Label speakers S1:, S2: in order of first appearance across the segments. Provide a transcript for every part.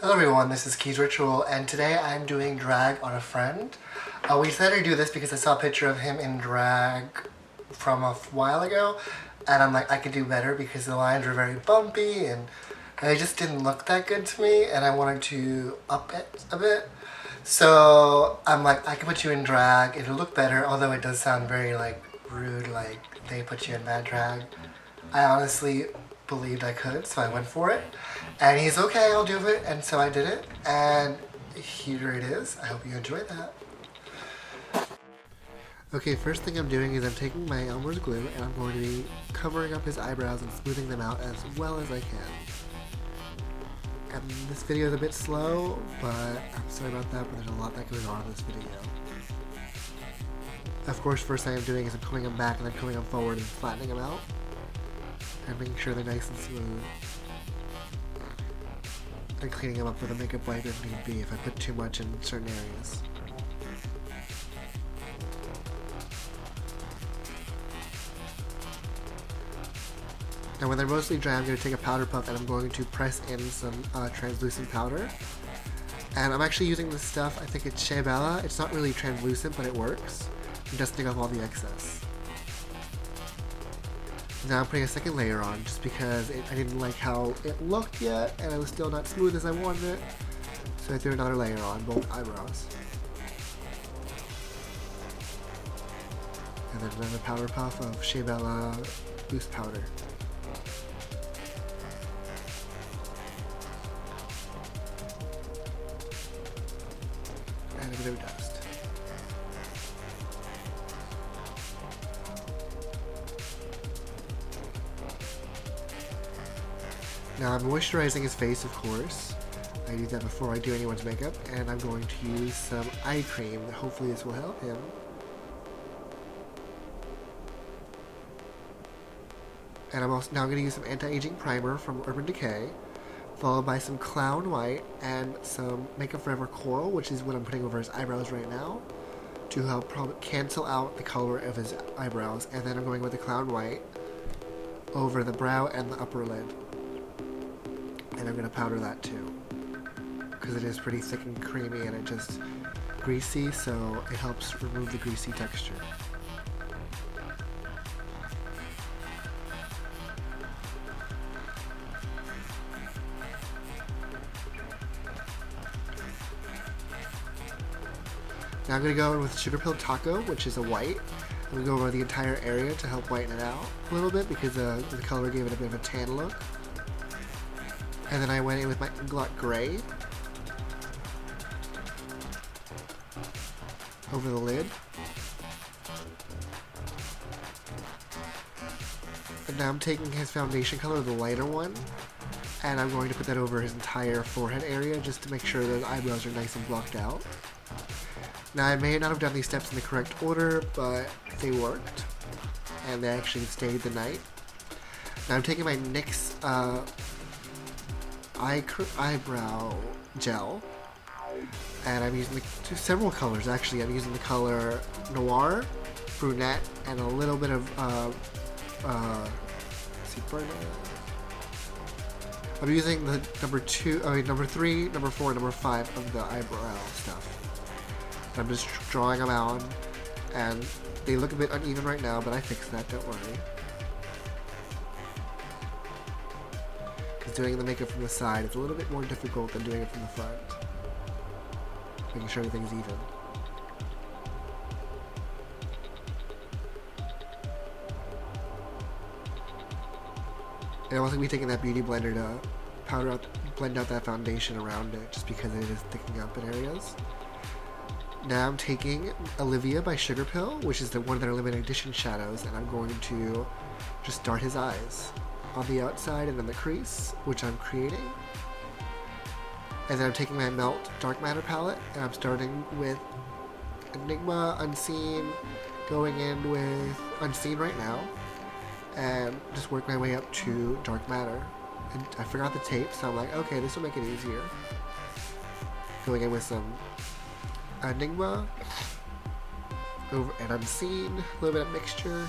S1: Hello everyone, this is Key's Ritual, and today I'm doing drag on a friend. We decided to do this because I saw a picture of him in drag from a while ago, and I'm like, I could do better because the lines were very bumpy and they just didn't look that good to me, and I wanted to up it a bit. So I'm like, I could put you in drag, it'll look better, although it does sound very like rude, like they put you in bad drag. I honestly believed I could, so I went for it. And he's okay, I'll do it, and so I did it, and here it is. I hope you enjoyed that. Okay, first thing I'm doing is I'm taking my Elmer's glue and I'm going to be covering up his eyebrows and smoothing them out as well as I can. And this video is a bit slow, but I'm sorry about that, but there's a lot that goes on in this video. Of course, first thing I'm doing is I'm combing them back and then combing them forward and flattening them out. And making sure they're nice and smooth. And cleaning them up with a makeup wipe if need be, if I put too much in certain areas. Now when they're mostly dry, I'm going to take a powder puff and I'm going to press in some translucent powder. And I'm actually using this stuff, I think it's Shea Bella. It's not really translucent, but it works. It does take off all the excess. Now I'm putting a second layer on just because I didn't like how it looked yet and it was still not smooth as I wanted it. So I threw another layer on both eyebrows. And then another powder puff of Shea Bella loose powder. And a bit of dust. Now I'm moisturizing his face, of course. I do that before I do anyone's makeup, and I'm going to use some eye cream. Hopefully this will help him. And I'm also now going to use some anti-aging primer from Urban Decay, followed by some Clown White and some Makeup Forever Coral, which is what I'm putting over his eyebrows right now, to help cancel out the color of his eyebrows. And then I'm going with the Clown White over the brow and the upper lid. And I'm going to powder that too, because it is pretty thick and creamy and it just greasy, so it helps remove the greasy texture. Now I'm going to go in with Sugar Pill Taco, which is a white. I'm going to go over the entire area to help whiten it out a little bit because the color gave it a bit of a tan look. And then I went in with my Inglot Gray over the lid. And now I'm taking his foundation color, the lighter one, and I'm going to put that over his entire forehead area just to make sure that the eyebrows are nice and blocked out. Now I may not have done these steps in the correct order, but they worked, and they actually stayed the night. Now I'm taking my NYX eyebrow gel, and I'm using several colors actually. I'm using the color Noir, Brunette, and a little bit of I'm using the number 3, number 4, number 5 of the eyebrow stuff. I'm just drawing them on, and they look a bit uneven right now, but I fixed that, don't worry. Because doing the makeup from the side is a little bit more difficult than doing it from the front. Making sure everything's even. And I'm also going to be taking that beauty blender to blend out that foundation around it, just because it is thickening up in areas. Now I'm taking Olivia by Sugar Pill, which is one of their limited edition shadows, and I'm going to just dart his eyes on the outside and then the crease, which I'm creating. And then I'm taking my Melt Dark Matter palette, and I'm starting with Enigma, Unseen, going in with Unseen right now, and just work my way up to Dark Matter. And I forgot the tape, so I'm like, okay, this will make it easier. Going in with some Enigma, over and Unseen, a little bit of mixture.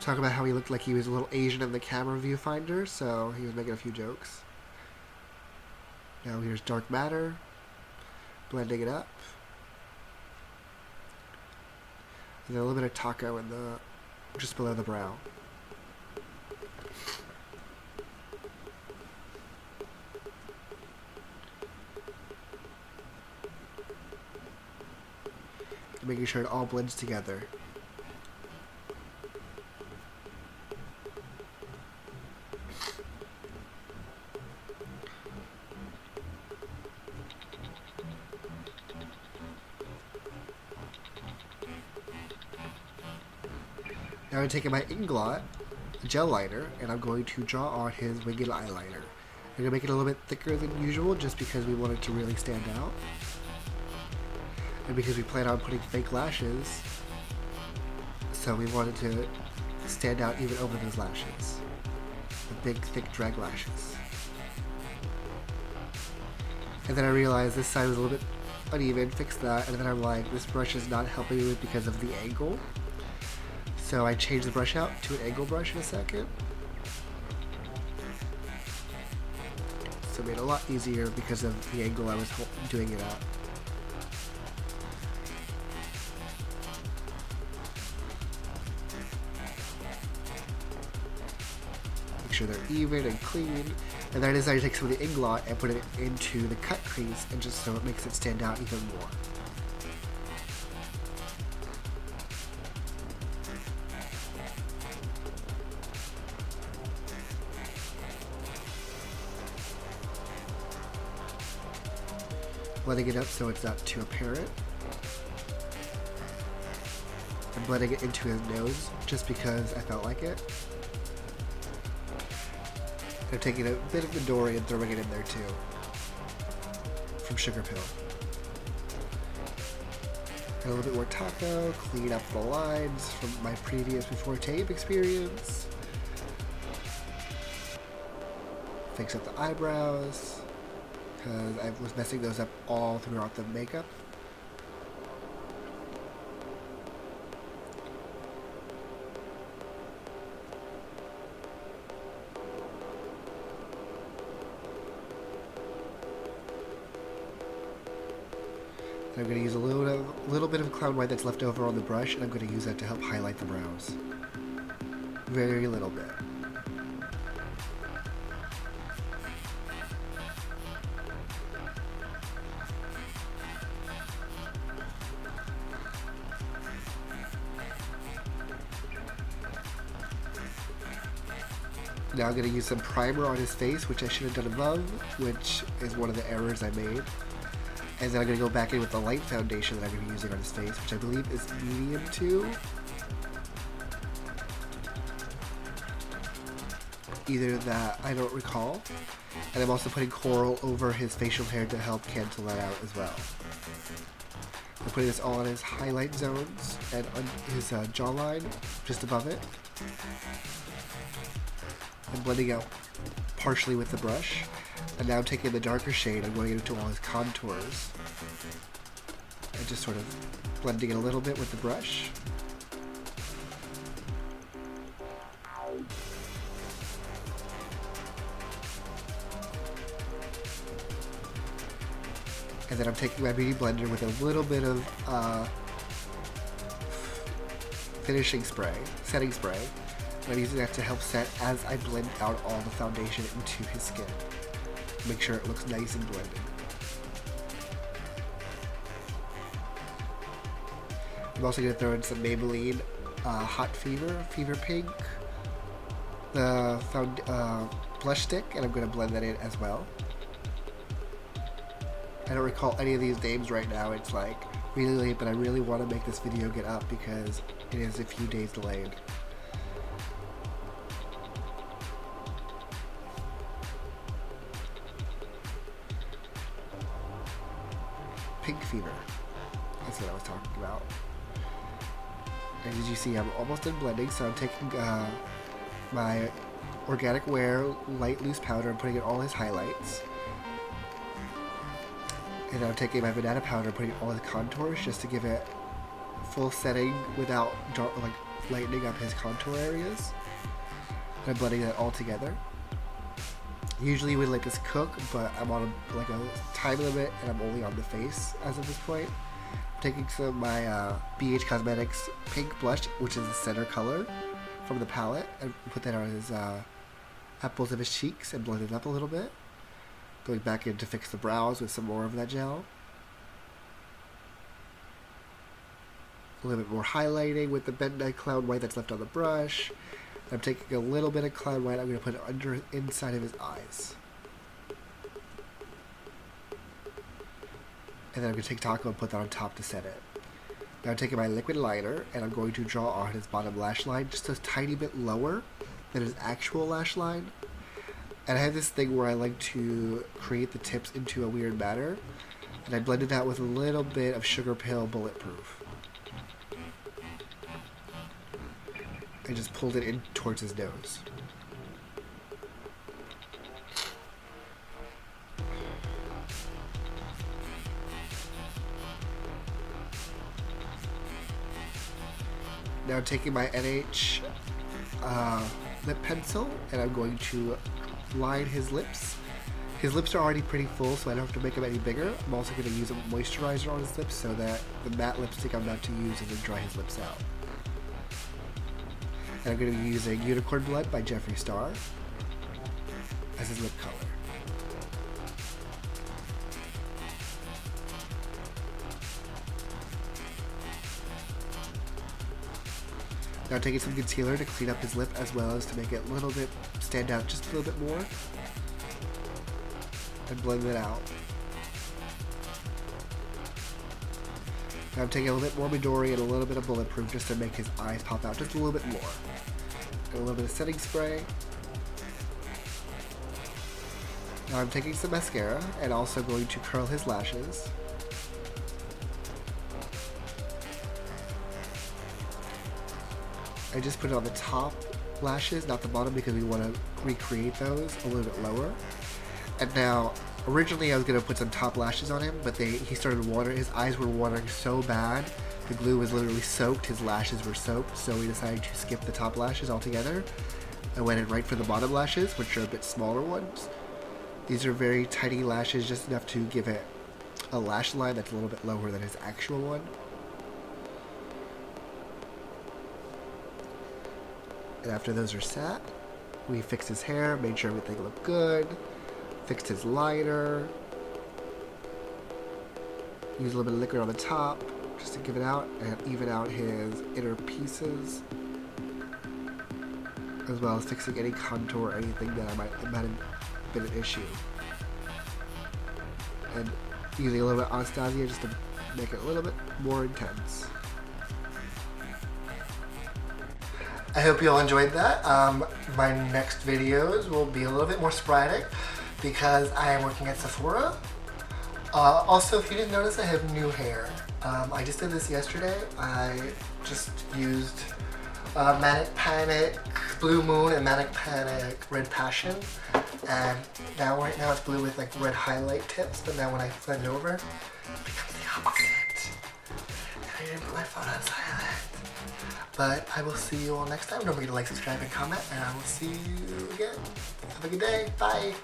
S1: Talk about how he looked like he was a little Asian in the camera viewfinder, so he was making a few jokes. Now here's dark matter, blending it up. And then a little bit of taco in the just below the brow. And making sure it all blends together. Now I'm taking my Inglot gel liner and I'm going to draw on his winged eyeliner. I'm going to make it a little bit thicker than usual just because we want it to really stand out. And because we plan on putting fake lashes, so we wanted to stand out even over those lashes. The big, thick drag lashes. And then I realized this side was a little bit uneven, fixed that, and then I'm like, this brush is not helping me because of the angle. So I changed the brush out to an angle brush in a second. So it made it a lot easier because of the angle I was doing it at. Make sure they're even and clean. And then I decided to take some of the Inglot and put it into the cut crease, and just so it makes it stand out even more. Blending it up so it's not too apparent. And blending it into his nose just because I felt like it. And I'm taking a bit of Midori and throwing it in there too. From Sugar Pill. And a little bit more taco, clean up the lines from my previous before tape experience. Fix up the eyebrows, because I was messing those up all throughout the makeup. And I'm going to use a little bit of clown white that's left over on the brush, and I'm going to use that to help highlight the brows. Very little bit. Now I'm going to use some primer on his face, which I should have done above, which is one of the errors I made. And then I'm going to go back in with the light foundation that I'm going to be using on his face, which I believe is medium 2. Either that, I don't recall. And I'm also putting coral over his facial hair to help cancel that out as well. I'm putting this all on his highlight zones and on his jawline, just above it. And blending out partially with the brush. And now I'm taking the darker shade and going into all his contours. And just sort of blending it a little bit with the brush. And then I'm taking my beauty blender with a little bit of finishing spray, setting spray. And I'm using that to help set as I blend out all the foundation into his skin. Make sure it looks nice and blended. I'm also going to throw in some Maybelline Hot Fever Pink, the blush stick, and I'm going to blend that in as well. I don't recall any of these names right now. It's like really late, but I really want to make this video get up because it is a few days delayed. Pink Fever. That's what I was talking about. And as you see, I'm almost done blending, so I'm taking my Organic Wear light loose powder and putting it all his highlights. And I'm taking my banana powder and putting it all his contours just to give it full setting without dark, like lightening up his contour areas. And I'm blending that all together. Usually you would let this cook, but I'm on a time limit and I'm only on the face as of this point. I'm taking some of my BH Cosmetics pink blush, which is the center color from the palette, and put that on his apples of his cheeks and blend it up a little bit. Going back in to fix the brows with some more of that gel. A little bit more highlighting with the Midnight Cloud White that's left on the brush. I'm taking a little bit of Cloud White, I'm going to put it inside of his eyes. And then I'm going to take Taco and put that on top to set it. Now I'm taking my liquid liner and I'm going to draw on his bottom lash line just a tiny bit lower than his actual lash line. And I have this thing where I like to create the tips into a weird manner. And I blended that with a little bit of Sugar Pill Bulletproof. I just pulled it in towards his nose. Now I'm taking my NH lip pencil and I'm going to line his lips. His lips are already pretty full, so I don't have to make them any bigger. I'm also going to use a moisturizer on his lips so that the matte lipstick I'm about to use doesn't dry his lips out. And I'm going to be using Unicorn Blood by Jeffree Star as his lip color. Now taking some concealer to clean up his lip as well as to make it a little bit stand out just a little bit more. And blend it out. Now I'm taking a little bit more Midori and a little bit of Bulletproof just to make his eyes pop out just a little bit more. And a little bit of setting spray. Now I'm taking some mascara and also going to curl his lashes. I just put it on the top lashes, not the bottom, because we want to recreate those a little bit lower. And now, originally I was going to put some top lashes on him, but he started watering. His eyes were watering so bad. The glue was literally soaked. His lashes were soaked. So we decided to skip the top lashes altogether. I went in right for the bottom lashes, which are a bit smaller ones. These are very tiny lashes, just enough to give it a lash line that's a little bit lower than his actual one. And after those are set, we fixed his hair, made sure everything looked good, fixed his liner, used a little bit of liquid on the top just to give it out and even out his inner pieces, as well as fixing any contour or anything that might have been an issue. And using a little bit of Anastasia just to make it a little bit more intense. I hope you all enjoyed that. My next videos will be a little bit more sporadic because I am working at Sephora. Also, if you didn't notice, I have new hair. I just did this yesterday. I just used Manic Panic Blue Moon and Manic Panic Red Passion. And right now it's blue with like red highlight tips, but now when I flip it over, it becomes the opposite. And I didn't put my phone on silent. But I will see you all next time. Don't forget to like, subscribe, and comment, and I will see you again. Have a good day. Bye.